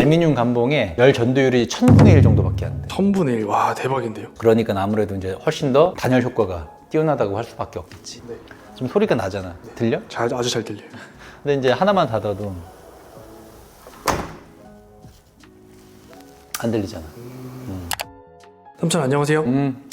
알루미늄 감봉에 열 전도율이 1000분의 1 정도밖에 안 돼. 1000분의 1. 와, 대박인데요. 그러니까 아무래도 이제 훨씬 더 단열 효과가 뛰어나다고 할 수밖에 없겠지. 네. 지금 소리가 나잖아. 들려? 아주 잘 들려요. 근데 이제 하나만 닫아도 안 들리잖아. 삼촌 안녕하세요.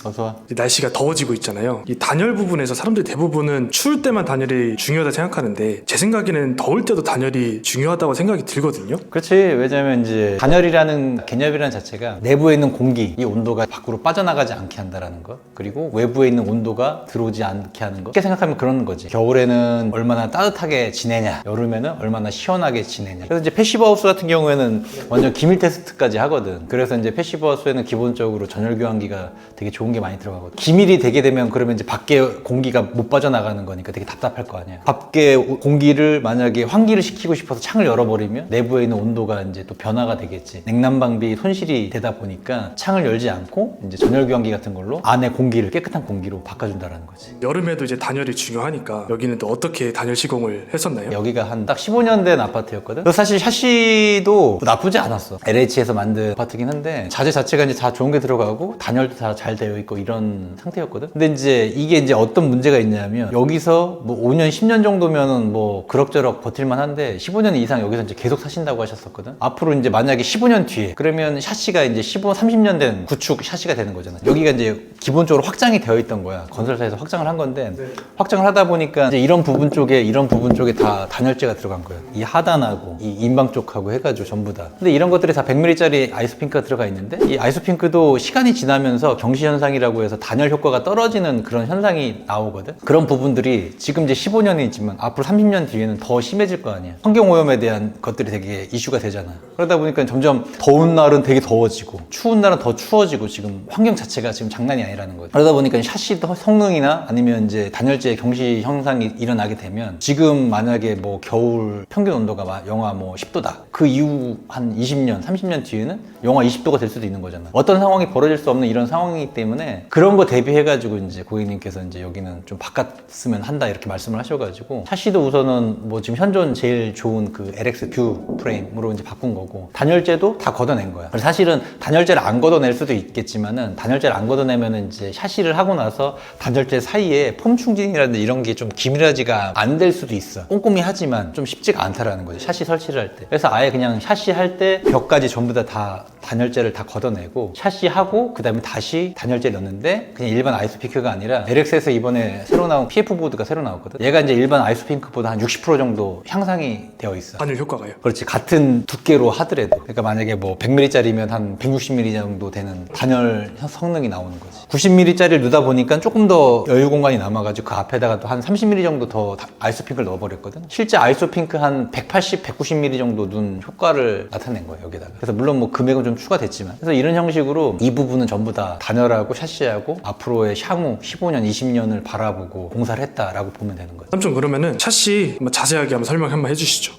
어서 와. 이제 날씨가 더워지고 있잖아요. 이 단열 부분에서 사람들이 대부분은 추울 때만 단열이 중요하다 생각하는데 제 생각에는 더울 때도 단열이 중요하다고 생각이 들거든요. 그렇지. 왜냐면 이제 단열이라는 개념이라는 자체가 내부에 있는 공기, 이 온도가 밖으로 빠져나가지 않게 한다라는 것, 그리고 외부에 있는 온도가 들어오지 않게 하는 것. 쉽게 생각하면 그런 거지. 겨울에는 얼마나 따뜻하게 지내냐, 여름에는 얼마나 시원하게 지내냐. 그래서 이제 패시브하우스 같은 경우에는 완전 기밀 테스트까지 하거든. 그래서 이제 패시브하우스에는 기본적으로 전열 교환기가 되게 좋은 게 많이 들어가거든. 기밀이 되게 되면 그러면 이제 밖에 공기가 못 빠져나가는 거니까 되게 답답할 거 아니야. 밖에 공기를 만약에 환기를 시키고 싶어서 창을 열어버리면 내부에 있는 온도가 이제 또 변화가 되겠지. 냉난방비 손실이 되다 보니까 창을 열지 않고 이제 전열 교환기 같은 걸로 안에 공기를 깨끗한 공기로 바꿔준다라는 거지. 여름에도 이제 단열이 중요하니까 여기는 또 어떻게 단열 시공을 했었나요? 여기가 한 딱 15년 된 아파트였거든. 그래서 사실 샤시도 나쁘지 않았어. LH에서 만든 아파트긴 한데 자재 자체가 이제 다 좋은 게 들어가고 단열도 다 잘 되어 있고 이런 상태였거든. 근데 이제 이게 이제 어떤 문제가 있냐면 여기서 뭐 5년 10년 정도면은 뭐 그럭저럭 버틸만 한데 15년 이상 여기서 이제 계속 사신다고 하셨었거든. 앞으로 이제 만약에 15년 뒤에 그러면 샤시가 이제 15, 30년 된 구축 샤시가 되는 거잖아. 여기가 이제 기본적으로 확장이 되어 있던 거야. 건설사에서 확장을 한 건데 확장을 하다 보니까 이제 이런 부분 쪽에 다 단열재가 들어간 거야. 이 하단하고 이 인방 쪽하고 해가지고 전부 다. 근데 이런 것들이 다 100ml짜리 아이소핑크가 들어가 있는데 이 아이소핑크도 시간이 지나면서 경시현상이라고 해서 단열 효과가 떨어지는 그런 현상이 나오거든. 그런 부분들이 지금 이제 15년이 있지만 앞으로 30년 뒤에는 더 심해질 거 아니야. 환경오염에 대한 것들이 되게 이슈가 되잖아. 그러다 보니까 점점 더운 날은 되게 더워지고 추운 날은 더 추워지고 지금 환경 자체가 지금 장난이 아니라는 거죠. 그러다 보니까 샤시 성능이나 아니면 이제 단열재 경시 현상이 일어나게 되면 지금 만약에 뭐 겨울 평균 온도가 영하 뭐 10도다. 그 이후 한 20년, 30년 뒤에는 영하 20도가 될 수도 있는 거잖아. 어떤 상황이 벌어질 수 없는 이런 상황이기 때문에 그런 거 대비해가지고 이제 고객님께서 이제 여기는 좀 바꿨으면 한다 이렇게 말씀을 하셔가지고 샤시도 우선은 뭐 지금 현존 제일 좋은 그 LX 뷰 프레임으로 이제 바꾼 거고 단열재도 다 걷어낸 거야. 그래서 사실은 단열재를 안 걷어낼 수도 있겠지만은 단열재를 안 걷어내면은 이제 샤시를 하고 나서 단열재 사이에 폼 충진이라든지 이런 게 좀 기밀하지가 안 될 수도 있어. 꼼꼼히 하지만 좀 쉽지가 않다라는 거지. 샤시 설치를 할 때. 그래서 아예 그냥 샤시 할 때 벽까지 전부 다 단열재를 다 걷어내고 샤시 하고 그 다음에 다시 단열재를 넣는데 그냥 일반 아이소핑크가 아니라 LX에서 이번에 새로 나온 PF 보드가 새로 나왔거든. 얘가 이제 일반 아이소핑크보다 한 60% 정도 향상이 되어 있어. 단열 효과가요? 그렇지. 같은 두께로 하더라도. 그러니까 만약에 뭐 100ml짜리면 한 160ml 정도 되는 단열 성능이 나오는 거지. 90ml짜리를 넣다 보니까 조금 더 여유 공간이 남아가지고 그 앞에다가 또 한 30ml 정도 더 아이소핑크를 넣어버렸거든. 실제 아이소핑크 한 180, 190ml 정도 넣은 효과를 나타낸 거예요, 여기다가. 그래서 물론 뭐 금액은 좀 추가됐지만. 그래서 이런 형식으로 이 부분은 전부 다 단열하고 샤시하고 앞으로의 향후 15년, 20년을 바라보고 공사를 했다라고 보면 되는 거죠. 삼촌 그러면은 샤시 한번 자세하게 한번 설명 한번 해주시죠.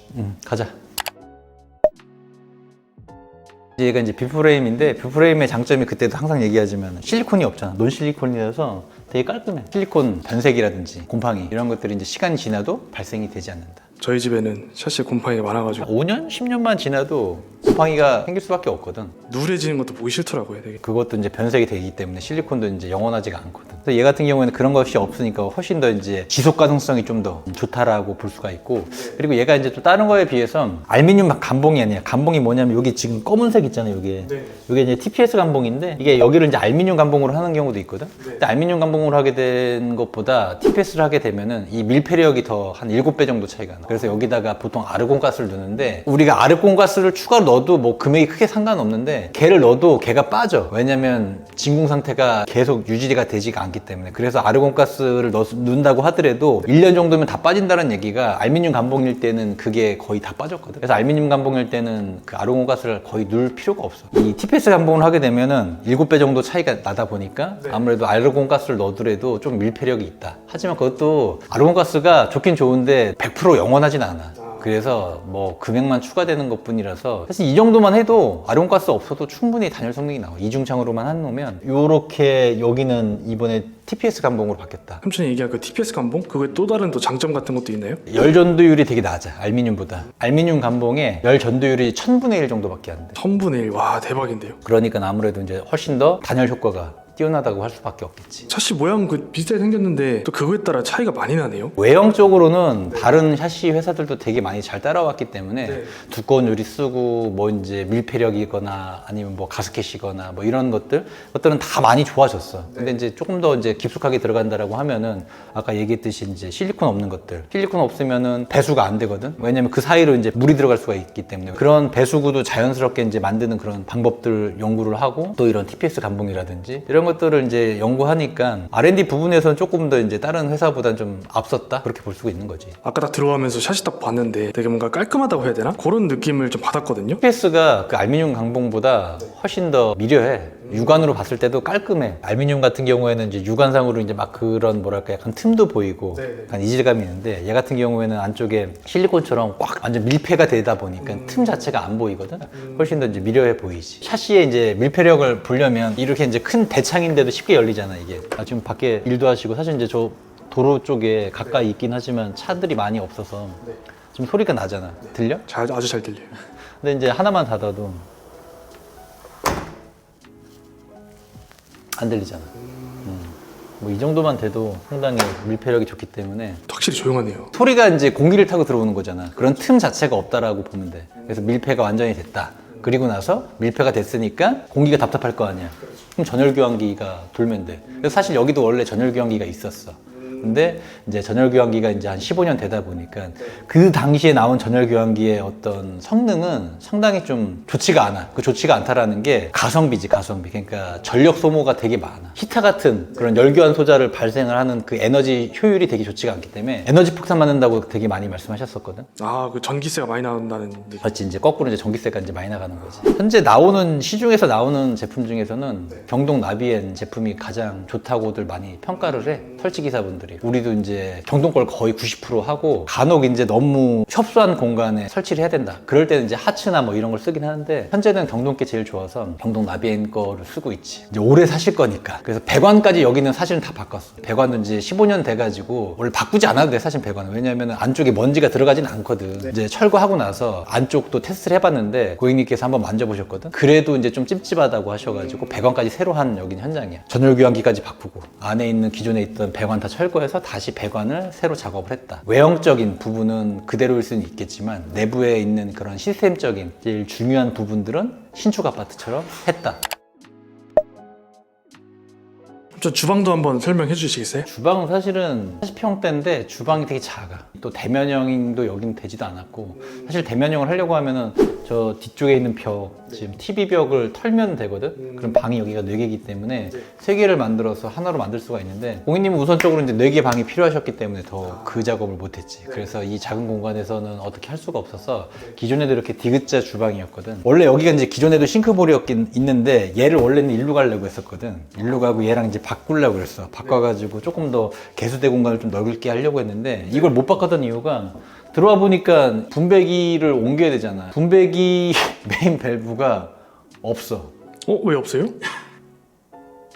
가자. 얘가 이제 뷰프레임인데 뷰프레임의 장점이 그때도 항상 얘기하지만 실리콘이 없잖아. 논실리콘이라서 되게 깔끔해. 실리콘 변색이라든지 곰팡이 이런 것들이 이제 시간이 지나도 발생이 되지 않는다. 저희 집에는 샤시 곰팡이가 많아가지고 5년, 10년만 지나도 곰팡이가 생길 수밖에 없거든. 누래지는 것도 보기 싫더라고요, 되게. 그것도 이제 변색이 되기 때문에 실리콘도 이제 영원하지가 않거든. 그래서 얘 같은 경우에는 그런 것이 없으니까 훨씬 더 이제 지속 가능성이 좀 더 좋다라고 볼 수가 있고, 그리고 얘가 이제 또 다른 거에 비해서 알루미늄 감봉이 아니야. 감봉이 뭐냐면 여기 지금 검은색 있잖아요, 여기. 네. 이게 이제 TPS 감봉인데 이게 여기를 이제 알루미늄 감봉으로 하는 경우도 있거든. 네. 근데 알루미늄 감봉으로 하게 된 것보다 TPS를 하게 되면은 이 밀폐력이 더 한 7배 정도 차이가 나. 그래서 여기다가 보통 아르곤가스를 넣는데 우리가 아르곤가스를 추가로 넣어도 뭐 금액이 크게 상관없는데 걔를 넣어도 걔가 빠져. 왜냐면 진공 상태가 계속 유지가 되지가 않기 때문에. 그래서 아르곤가스를 넣는다고 하더라도 1년 정도면 다 빠진다는 얘기가 알루미늄 감봉일 때는 그게 거의 다 빠졌거든. 그래서 알루미늄 감봉일 때는 그 아르곤가스를 거의 넣을 필요가 없어. 이 TPS 감봉을 하게 되면은 7배 정도 차이가 나다 보니까 아무래도 아르곤가스를 넣더라도 좀 밀폐력이 있다. 하지만 그것도 아르곤가스가 좋긴 좋은데 100% 영원하진 않아. 그래서 뭐 금액만 추가되는 것뿐이라서 사실 이 정도만 해도 아론가스 없어도 충분히 단열 성능이 나와. 이중창으로만 해놓으면 요렇게 여기는 이번에 TPS 감봉으로 바뀌었다. 삼촌이 얘기한 그 TPS 감봉? 그거에 또 다른 또 장점 같은 것도 있나요? 열 전도율이 되게 낮아, 알루미늄보다. 알루미늄 감봉에 열 전도율이 1000분의 1 정도밖에 안 돼. 1000분의 1. 와, 대박인데요. 그러니까 아무래도 이제 훨씬 더 단열 효과가 뛰어나다고 할 수밖에 없겠지. 샤시 모양 그 비슷하게 생겼는데 또 그거에 따라 차이가 많이 나네요. 외형적으로는 다른 샤시 회사들도 되게 많이 잘 따라왔기 때문에 네. 두꺼운 유리 쓰고 뭐 이제 밀폐력이거나 아니면 뭐 가스켓이거나 뭐 이런 것들은 다 많이 좋아졌어. 근데 이제 조금 더 이제 깊숙하게 들어간다라고 하면은 아까 얘기했듯이 이제 실리콘 없는 것들. 실리콘 없으면은 배수가 안 되거든. 왜냐면 그 사이로 이제 물이 들어갈 수가 있기 때문에 그런 배수구도 자연스럽게 이제 만드는 그런 방법들 연구를 하고 또 이런 TPS 감봉이라든지 이런 것들을 이제 연구하니까 R&D 부분에서는 조금 더 이제 다른 회사보다는 좀 앞섰다 그렇게 볼 수가 있는 거지. 아까 딱 들어가면서 샤시 딱 봤는데 되게 뭔가 깔끔하다고 해야 되나? 그런 느낌을 좀 받았거든요. TPS가 그 알루미늄 강봉보다 훨씬 더 미려해. 육안으로 봤을 때도 깔끔해. 알루미늄 같은 경우에는 이제 육안상으로 이제 막 그런 뭐랄까 약간 틈도 보이고 약간 이질감이 있는데 얘 같은 경우에는 안쪽에 실리콘처럼 꽉 완전 밀폐가 되다 보니까 틈 자체가 안 보이거든. 훨씬 더 이제 미려해 보이지. 샤시에 이제 밀폐력을 보려면 이렇게 이제 큰 대창인데도 쉽게 열리잖아 이게. 지금 밖에 일도 하시고 사실 이제 저 도로 쪽에 가까이 있긴 하지만 차들이 많이 없어서 지금 소리가 나잖아. 들려? 아주 잘 들려요. 근데 이제 하나만 닫아도 안 들리잖아. 뭐 이 정도만 돼도 상당히 밀폐력이 좋기 때문에 확실히 조용하네요. 소리가 이제 공기를 타고 들어오는 거잖아. 그런 틈 자체가 없다라고 보면 돼. 그래서 밀폐가 완전히 됐다. 그리고 나서 밀폐가 됐으니까 공기가 답답할 거 아니야. 그럼 전열 교환기가 돌면 돼. 그래서 사실 여기도 원래 전열 교환기가 있었어. 근데 이제 전열 교환기가 이제 한 15년 되다 보니까 그 당시에 나온 전열 교환기의 어떤 성능은 상당히 좀 좋지가 않아. 그 좋지가 않다라는 게 가성비지, 가성비. 그러니까 전력 소모가 되게 많아. 히터 같은 그런 열교환 소자를 발생을 하는 그 에너지 효율이 되게 좋지가 않기 때문에 에너지 폭탄 맞는다고 되게 많이 말씀하셨었거든. 아, 그 전기세가 많이 나온다는 얘기. 그렇지. 이제 거꾸로 이제 전기세가 이제 많이 나가는 거지. 현재 나오는 시중에서 나오는 제품 중에서는 경동 나비엔 제품이 가장 좋다고들 많이 평가를 해. 설치 기사분들이. 우리도 이제 경동 걸 거의 90% 하고 간혹 이제 너무 협소한 공간에 설치를 해야 된다. 그럴 때는 이제 하츠나 뭐 이런 걸 쓰긴 하는데 현재는 경동 게 제일 좋아서 경동 나비엔 거를 쓰고 있지. 이제 오래 사실 거니까. 그래서 배관까지 여기는 사실은 다 바꿨어. 배관도 이제 15년 돼가지고 원래 바꾸지 않아도 돼 사실 배관은. 왜냐면 안쪽에 먼지가 들어가진 않거든. 이제 철거하고 나서 안쪽도 테스트를 해봤는데 고객님께서 한번 만져보셨거든. 그래도 이제 좀 찝찝하다고 하셔가지고 배관까지 새로 한 여긴 현장이야. 전열 교환기까지 바꾸고 안에 있는 기존에 있던 배관 다 철거해서 다시 배관을 새로 작업을 했다. 외형적인 부분은 그대로일 수는 있겠지만 내부에 있는 그런 시스템적인 제일 중요한 부분들은 신축 아파트처럼 했다. 저 주방도 한번 설명해 주시겠어요? 주방은 사실은 40평대인데 주방이 되게 작아. 또 대면형도 여긴 되지도 않았고 사실 대면형을 하려고 하면은 저 뒤쪽에 있는 벽 지금 TV 벽을 털면 되거든. 그럼 방이 여기가 4개이기 때문에 3개를 만들어서 하나로 만들 수가 있는데 고객님은 우선적으로 이제 4개 방이 필요하셨기 때문에 더 그 작업을 못했지. 그래서 이 작은 공간에서는 어떻게 할 수가 없어서 기존에도 이렇게 디귿자 주방이었거든. 원래 여기가 이제 기존에도 싱크볼이었긴 있는데 얘를 원래는 일로 가려고 했었거든. 일로 가고 얘랑 이제 바꾸려고 그랬어. 바꿔가지고 조금 더 개수대 공간을 좀 넓게 하려고 했는데 이걸 못 바꿨던 이유가 들어와 보니까 분배기를 옮겨야 되잖아. 분배기 메인 밸브가 없어. 왜 없어요?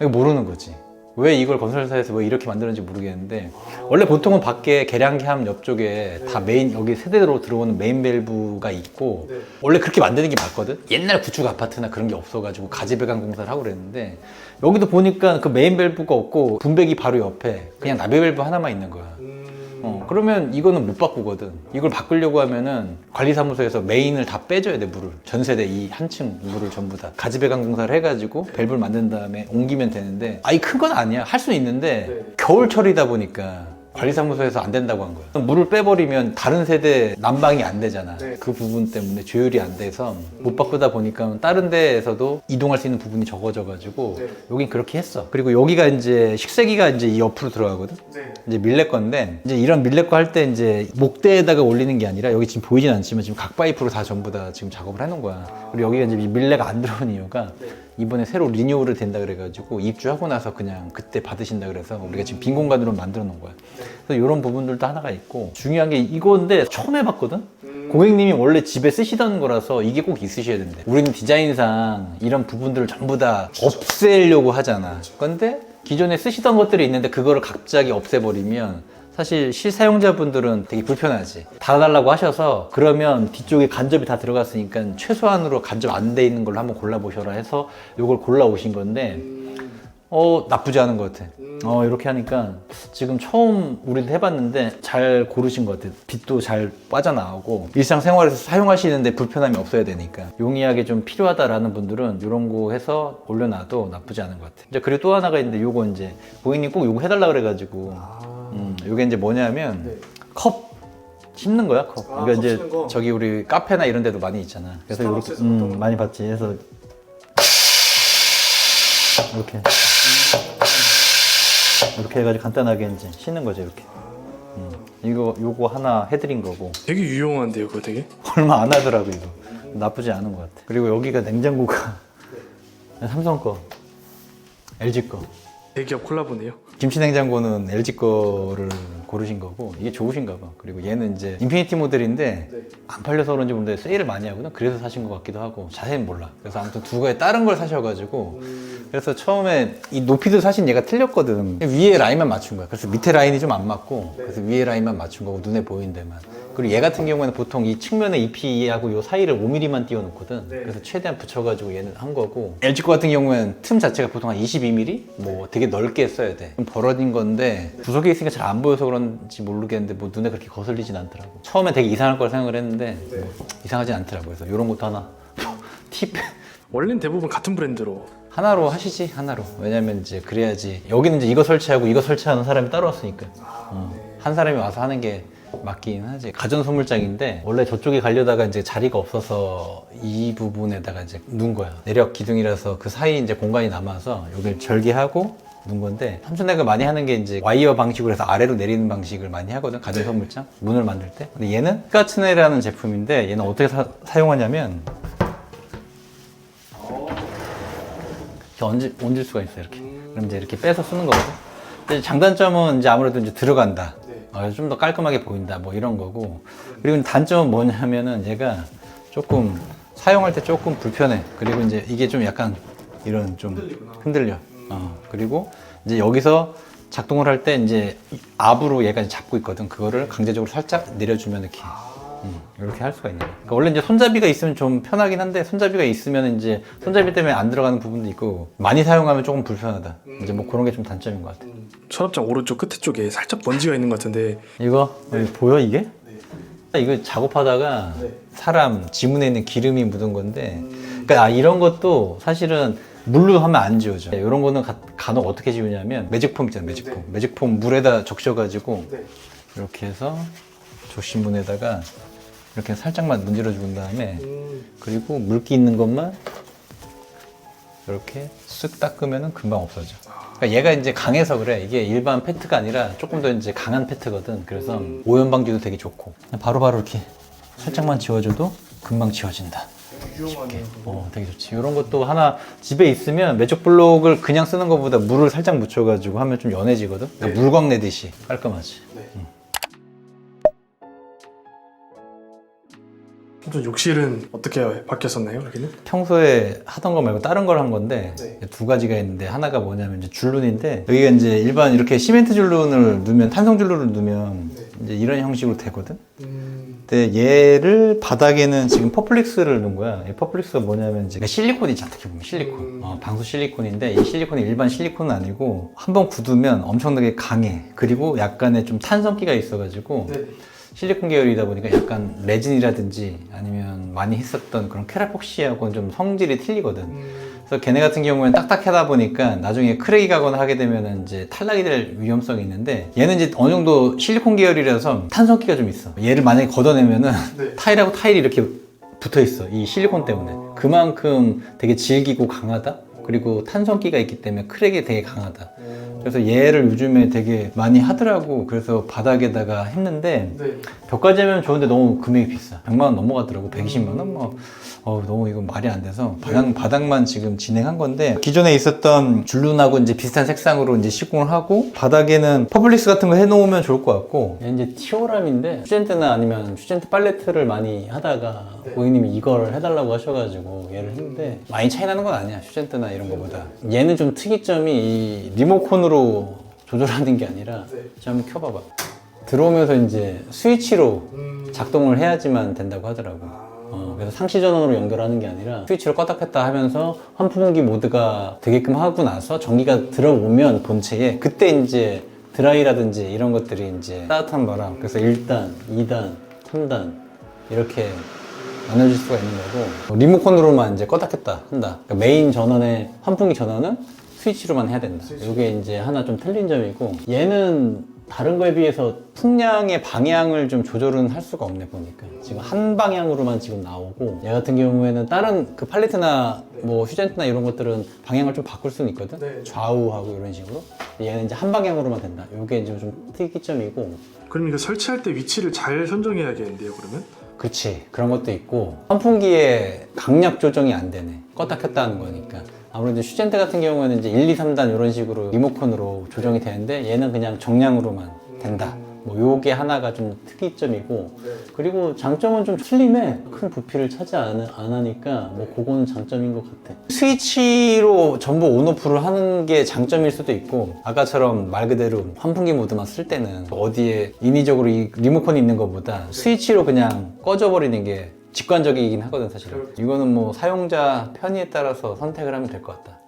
이거 모르는 거지. 왜 이걸 건설사에서 왜 이렇게 만드는지 모르겠는데 원래 보통은 밖에 계량기함 옆쪽에 다 메인 여기 세대로 들어오는 메인 밸브가 있고 원래 그렇게 만드는 게 맞거든. 옛날 구축 아파트나 그런 게 없어가지고 가지배관 공사를 하고 그랬는데 여기도 보니까 그 메인 밸브가 없고 분배기 바로 옆에 그냥 나비 밸브 하나만 있는 거야. 그러면 이거는 못 바꾸거든. 이걸 바꾸려고 하면은 관리사무소에서 메인을 다 빼줘야 돼, 물을. 전세대 이 한층 물을 전부 다. 가지배관 공사를 해가지고 밸브를 만든 다음에 옮기면 되는데, 이 큰 건 아니야. 할 수는 있는데, 겨울철이다 보니까 관리사무소에서 안 된다고 한 거야. 물을 빼버리면 다른 세대 난방이 안 되잖아. 그 부분 때문에 조율이 안 돼서 못 바꾸다 보니까 다른 데에서도 이동할 수 있는 부분이 적어져가지고 여긴 그렇게 했어. 그리고 여기가 이제 식세기가 이제 이 옆으로 들어가거든. 이제 밀레 건데 이제 이런 밀레 거 할 때 이제 목대에다가 올리는 게 아니라 여기 지금 보이진 않지만 지금 각 파이프로 다 전부 다 지금 작업을 해놓은 거야. 그리고 여기가 이제 밀레가 안 들어온 이유가 이번에 새로 리뉴얼을 된다 그래가지고 입주하고 나서 그냥 그때 받으신다 그래서 우리가 지금 빈 공간으로 만들어 놓은 거야. 그래서 이런 부분들도 하나가 있고 중요한 게 이건데 처음 해봤거든? 고객님이 원래 집에 쓰시던 거라서 이게 꼭 있으셔야 된대. 우리는 디자인상 이런 부분들을 전부 다 없애려고 하잖아. 근데 기존에 쓰시던 것들이 있는데 그거를 갑자기 없애버리면 사실 실사용자분들은 되게 불편하지. 달아달라고 하셔서 그러면 뒤쪽에 간접이 다 들어갔으니까 최소한으로 간접 안 돼 있는 걸로 한번 골라보셔라 해서 이걸 골라오신 건데 나쁘지 않은 것 같아. 이렇게 하니까 지금 처음 우리도 해봤는데 잘 고르신 것 같아. 빛도 잘 빠져나오고 일상생활에서 사용하시는데 불편함이 없어야 되니까 용이하게 좀 필요하다라는 분들은 이런 거 해서 올려놔도 나쁘지 않은 것 같아. 이제 그리고 또 하나가 있는데 요거 이제 고객님 꼭 요거 해달라 그래가지고 요게 이제 뭐냐면 컵 씹는 거야 컵. 그러니까 이제 저기 우리 카페나 이런 데도 많이 있잖아. 그래서 이렇게 많이 봤지. 그래서 이렇게 해가지고 간단하게 이제 씻는 거죠 이렇게. 요거 하나 해드린 거고. 되게 유용한데요, 그거 되게? 얼마 안 하더라고 이거. 나쁘지 않은 것 같아. 그리고 여기가 냉장고가 삼성 거, LG 거. 대기업 콜라보네요. 김치 냉장고는 LG 거를 고르신 거고 이게 좋으신가 봐. 그리고 얘는 이제 인피니티 모델인데 안 팔려서 그런지 모르는데 세일을 많이 하거든. 그래서 사신 것 같기도 하고 자세히는 몰라. 그래서 아무튼 두 가지 다른 걸 사셔가지고 그래서 처음에 이 높이도 사실 얘가 틀렸거든. 위에 라인만 맞춘 거야. 그래서 밑에 라인이 좀 안 맞고 그래서 위에 라인만 맞춘 거고 눈에 보이는 데만. 그리고 얘 같은 경우에는 보통 이 측면에 EP하고 요 사이를 5mm만 띄워놓거든. 그래서 최대한 붙여가지고 얘는 한 거고 LG 거 같은 경우에는 틈 자체가 보통 한 22mm? 뭐 되게 넓게 써야 돼. 좀 벌어진 건데 구석에 있으니까 잘 안 보여서 그런지 모르겠는데 뭐 눈에 그렇게 거슬리진 않더라고. 처음에 되게 이상할 걸 생각을 했는데 뭐 이상하진 않더라고. 그래서 이런 것도 하나 팁. 원래는 대부분 같은 브랜드로. 하나로 하시지 하나로. 왜냐면 이제 그래야지 여기는 이제 이거 설치하고 이거 설치하는 사람이 따로 왔으니까 한 사람이 와서 하는 게 맞긴 하지. 가전 소물장인데 원래 저쪽에 가려다가 이제 자리가 없어서 이 부분에다가 이제 넣은 거야. 내력 기둥이라서 그 사이 이제 공간이 남아서 여기를 절개하고 넣은 건데 삼촌네가 많이 하는 게 이제 와이어 방식으로 해서 아래로 내리는 방식을 많이 하거든. 가전 소물장 문을 만들 때. 근데 얘는 스카츠네라는 제품인데 얘는 어떻게 사용하냐면 이렇게 얹을 수가 있어 이렇게. 그럼 이제 이렇게 빼서 쓰는 거거든. 근데 장단점은 이제 아무래도 이제 들어간다. 좀 더 깔끔하게 보인다 뭐 이런 거고. 그리고 단점은 뭐냐면은 얘가 조금 사용할 때 조금 불편해. 그리고 이제 이게 좀 약간 이런 좀 흔들려. 그리고 이제 여기서 작동을 할 때 이제 압으로 얘가 잡고 있거든. 그거를 강제적으로 살짝 내려주면 이렇게 할 수가 있는 거예요. 그러니까 원래 이제 손잡이가 있으면 좀 편하긴 한데 손잡이가 있으면 이제 손잡이 때문에 안 들어가는 부분도 있고 많이 사용하면 조금 불편하다. 이제 뭐 그런 게 좀 단점인 것 같아요. 서랍장 오른쪽 끝에 쪽에 살짝 먼지가 있는 것 같은데 이거 보여 이게? 이거 작업하다가 사람 지문에 있는 기름이 묻은 건데 그러니까 이런 것도 사실은 물로 하면 안 지워져. 이런 거는 간혹 어떻게 지우냐면 매직폼 있잖아요. 매직폼. 매직폼 물에다 적셔가지고 이렇게 해서 조신문에다가 이렇게 살짝만 문질러 준 다음에 그리고 물기 있는 것만 이렇게 쓱 닦으면 금방 없어져. 그러니까 얘가 이제 강해서 그래. 이게 일반 페트가 아니라 조금 더 이제 강한 페트거든. 그래서 오염 방지도 되게 좋고 바로바로 이렇게 살짝만 지워줘도 금방 지워진다. 쉽게. 되게 좋지. 이런 것도 하나 집에 있으면 매직 블록을 그냥 쓰는 것보다 물을 살짝 묻혀가지고 하면 좀 연해지거든. 그러니까 물광 내듯이 깔끔하지. 좀 욕실은 어떻게 바뀌었었나요, 여기는? 평소에 하던 거 말고 다른 걸 한 건데 두 가지가 있는데 하나가 뭐냐면 이제 줄눈인데 여기가 이제 일반 이렇게 시멘트 줄눈을 넣으면 탄성 줄눈을 넣으면 이제 이런 형식으로 되거든. 근데 얘를 바닥에는 지금 퍼플릭스를 넣은 거야. 이 퍼플릭스가 뭐냐면 이제 실리콘이지 어떻게 보면 실리콘. 방수 실리콘인데 이 실리콘이 일반 실리콘은 아니고 한번 굳으면 엄청나게 강해. 그리고 약간의 좀 탄성기가 있어가지고. 실리콘 계열이다 보니까 약간 레진이라든지 아니면 많이 했었던 그런 케라폭시하고는 좀 성질이 틀리거든. 그래서 걔네 같은 경우에는 딱딱하다 보니까 나중에 크랙이 가거나 하게 되면 이제 탈락이 될 위험성이 있는데 얘는 이제 어느 정도 실리콘 계열이라서 탄성기가 좀 있어. 얘를 만약에 걷어내면은 타일하고 타일이 이렇게 붙어 있어. 이 실리콘 때문에. 그만큼 되게 질기고 강하다. 그리고 탄성기가 있기 때문에 크랙이 되게 강하다. 그래서 얘를 요즘에 되게 많이 하더라고. 그래서 바닥에다가 했는데 벽까지 하면 좋은데 너무 금액이 비싸. 100만 원 넘어가더라고. 120만 원? 뭐 너무 이건 말이 안 돼서 바닥만 지금 진행한 건데, 기존에 있었던 줄눈하고 이제 비슷한 색상으로 이제 시공을 하고, 바닥에는 퍼블릭스 같은 거 해놓으면 좋을 것 같고. 이제 티오람인데 슈젠트나 아니면 슈젠트 팔레트를 많이 하다가 고객님이 이걸 해달라고 하셔가지고 얘를 했는데 많이 차이 나는 건 아니야, 슈젠트나 이런 거보다. 얘는 좀 특이점이 이 리모컨으로 조절하는 게 아니라, 자, 한번 켜봐봐. 들어오면서 이제 스위치로 작동을 해야지만 된다고 하더라고. 그래서 상시 전원으로 연결하는 게 아니라 스위치로 껐다 켰다 하면서 환풍기 모드가 되게끔 하고 나서 전기가 들어오면 본체에, 그때 이제 드라이라든지 이런 것들이 이제 따뜻한 바람, 그래서 1단, 2단, 3단 이렇게 나눠질 수가 있는 거고, 리모컨으로만 이제 껐다 켰다 한다. 그러니까 메인 전원의 환풍기 전원은 스위치로만 해야 된다. 이게 이제 하나 좀 틀린 점이고, 얘는 다른 거에 비해서 풍량의 방향을 좀 조절은 할 수가 없네, 보니까. 지금 한 방향으로만 지금 나오고, 얘 같은 경우에는 다른 그 팔레트나 뭐 휴젠트나 이런 것들은 방향을 좀 바꿀 수는 있거든? 좌우하고 이런 식으로. 얘는 이제 한 방향으로만 된다. 이게 이제 좀 특이점이고. 그럼 이거 설치할 때 위치를 잘 선정해야겠는데요, 그러면? 그렇지, 그런 것도 있고, 환풍기의 강약 조정이 안 되네. 껐다 켰다 하는 거니까. 아무래도 슈젠트 같은 경우에는 이제 1, 2, 3단 이런 식으로 리모컨으로 조정이 되는데, 얘는 그냥 정량으로만 된다. 뭐 요게 하나가 좀 특이점이고, 그리고 장점은 좀 슬림해. 큰 부피를 차지 안 하니까 뭐 그거는 장점인 것 같아. 스위치로 전부 온오프를 하는 게 장점일 수도 있고, 아까처럼 말 그대로 환풍기 모드만 쓸 때는 어디에 인위적으로 이 리모컨이 있는 것보다 스위치로 그냥 꺼져버리는 게 직관적이긴 하거든, 사실은. 이거는 뭐 사용자 편의에 따라서 선택을 하면 될 것 같다.